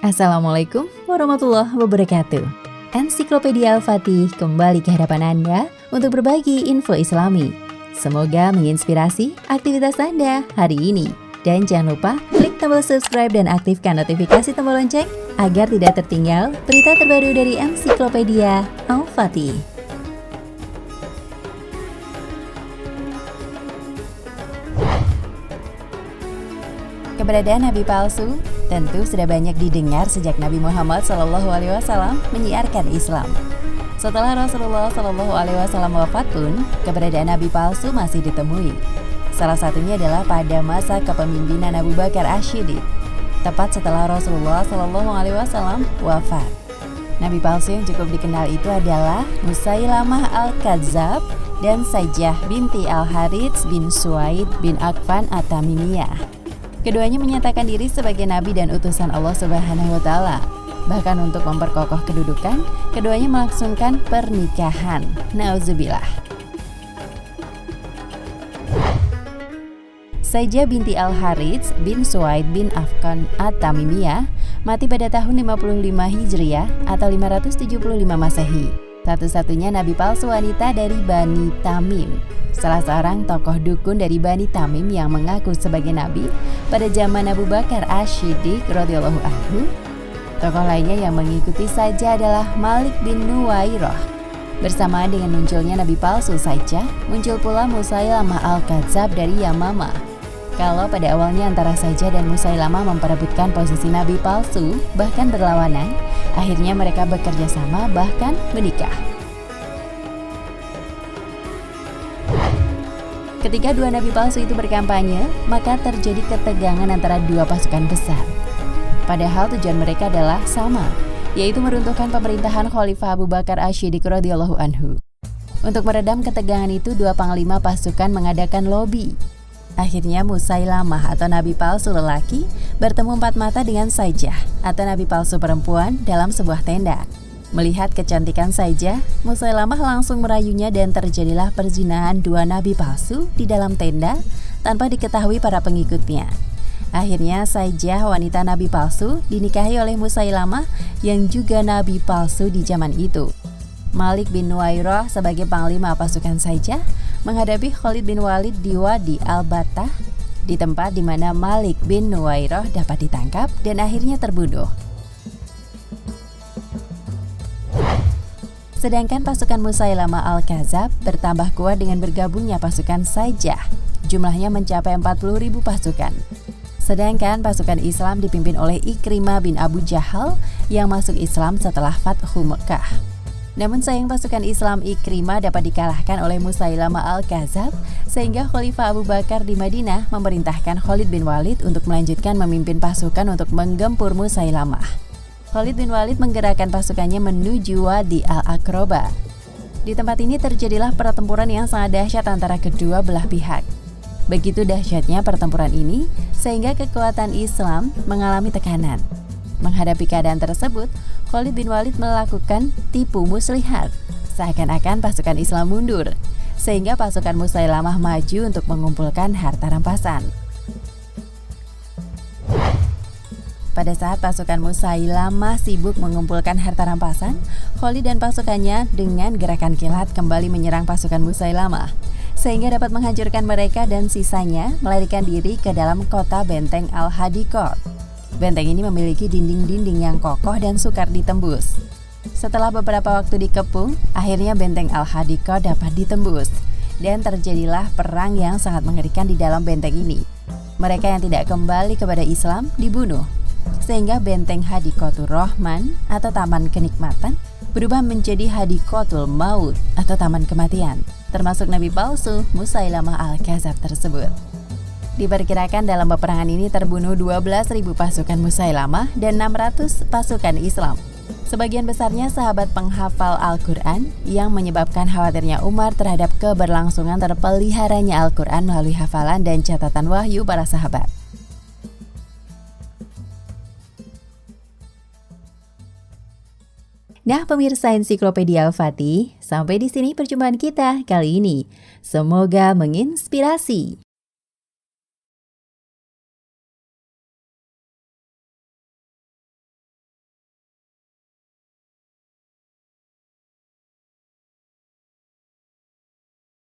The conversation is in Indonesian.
Assalamualaikum warahmatullahi wabarakatuh. Ensiklopedia Al-Fatih kembali ke hadapan Anda untuk berbagi info Islami. Semoga menginspirasi aktivitas Anda hari ini. Dan jangan lupa klik tombol subscribe dan aktifkan notifikasi tombol lonceng agar tidak tertinggal berita terbaru dari Ensiklopedia Al-Fatih. Keberadaan Nabi palsu tentu sudah banyak didengar sejak Nabi Muhammad SAW menyiarkan Islam. Setelah Rasulullah SAW wafat pun, keberadaan Nabi palsu masih ditemui. Salah satunya adalah pada masa kepemimpinan Abu Bakar Ash-Shiddiq, tepat setelah Rasulullah SAW wafat. Nabi palsu yang cukup dikenal itu adalah Musailamah Al-Kadzab dan Saijah binti Al-Harits bin Suwaid bin Affan At-Tamimiyah. Keduanya menyatakan diri sebagai nabi dan utusan Allah Subhanahu wa taala. Bahkan untuk memperkokoh kedudukan, keduanya melangsungkan pernikahan. Nauzubillah. Saijah binti Al-Harits bin Suwaid bin Affan At-Tamimiyah mati pada tahun 55 Hijriah atau 575 Masehi. Satu-satunya nabi palsu wanita dari Bani Tamim. Salah seorang tokoh dukun dari Bani Tamim yang mengaku sebagai nabi pada zaman Abu Bakar Ash-Shiddiq radhiyallahu anhu. Tokoh lainnya yang mengikuti Saijah adalah Malik bin Nuwairah. Bersamaan dengan munculnya nabi palsu Saijah, muncul pula Musailamah Al-Kadzab dari Yamamah. Kalau pada awalnya antara Saijah dan Musailamah memperebutkan posisi nabi palsu, bahkan berlawanan, akhirnya mereka bekerja sama bahkan menikah. Ketika dua nabi palsu itu berkampanye, maka terjadi ketegangan antara dua pasukan besar. Padahal tujuan mereka adalah sama, yaitu meruntuhkan pemerintahan Khalifah Abu Bakar Ash-Shiddiq radhiyallahu anhu. Untuk meredam ketegangan itu, dua panglima pasukan mengadakan lobi. Akhirnya Musailamah atau nabi palsu lelaki bertemu empat mata dengan Saijah atau nabi palsu perempuan dalam sebuah tenda. Melihat kecantikan Saijah, Musailamah langsung merayunya dan terjadilah perzinahan dua nabi palsu di dalam tenda tanpa diketahui para pengikutnya. Akhirnya Saijah, wanita nabi palsu, dinikahi oleh Musailamah yang juga nabi palsu di zaman itu. Malik bin Nuwairah sebagai panglima pasukan Saijah menghadapi Khalid bin Walid di Wadi Al-Battah, di tempat di mana Malik bin Nuwairah dapat ditangkap dan akhirnya terbunuh. Sedangkan pasukan Musailamah Al-Kadzab bertambah kuat dengan bergabungnya pasukan Saijah. Jumlahnya mencapai 40.000 pasukan. Sedangkan pasukan Islam dipimpin oleh Ikrimah bin Abu Jahal yang masuk Islam setelah Fathu Mekkah. Namun sayang pasukan Islam Ikrimah dapat dikalahkan oleh Musailamah Al-Kadzab sehingga Khalifah Abu Bakar di Madinah memerintahkan Khalid bin Walid untuk melanjutkan memimpin pasukan untuk menggempur Musailamah. Khalid bin Walid menggerakkan pasukannya menuju Wadi Al-Aqrabah. Di tempat ini terjadilah pertempuran yang sangat dahsyat antara kedua belah pihak. Begitu dahsyatnya pertempuran ini sehingga kekuatan Islam mengalami tekanan. Menghadapi keadaan tersebut, Khalid bin Walid melakukan tipu muslihat. Seakan-akan pasukan Islam mundur, sehingga pasukan Musailamah maju untuk mengumpulkan harta rampasan. Pada saat pasukan Musailamah sibuk mengumpulkan harta rampasan, Khalid dan pasukannya dengan gerakan kilat kembali menyerang pasukan Musailamah, sehingga dapat menghancurkan mereka dan sisanya melarikan diri ke dalam kota benteng Al-Hadiqah. Benteng ini memiliki dinding-dinding yang kokoh dan sukar ditembus. Setelah beberapa waktu dikepung, akhirnya benteng Al-Hadiqah dapat ditembus. Dan terjadilah perang yang sangat mengerikan di dalam benteng ini. Mereka yang tidak kembali kepada Islam dibunuh. Sehingga benteng Hadiqatul Rahman atau Taman Kenikmatan berubah menjadi Hadiqatul Maut atau Taman Kematian. Termasuk nabi palsu Musailamah Al-Kadzab tersebut. Diperkirakan dalam peperangan ini terbunuh 12.000 pasukan Musailamah dan 600 pasukan Islam. Sebagian besarnya sahabat penghafal Al-Quran yang menyebabkan khawatirnya Umar terhadap keberlangsungan terpeliharanya Al-Quran melalui hafalan dan catatan wahyu para sahabat. Nah, pemirsa Ensiklopedia Al-Fatih, sampai di sini perjumpaan kita kali ini. Semoga menginspirasi.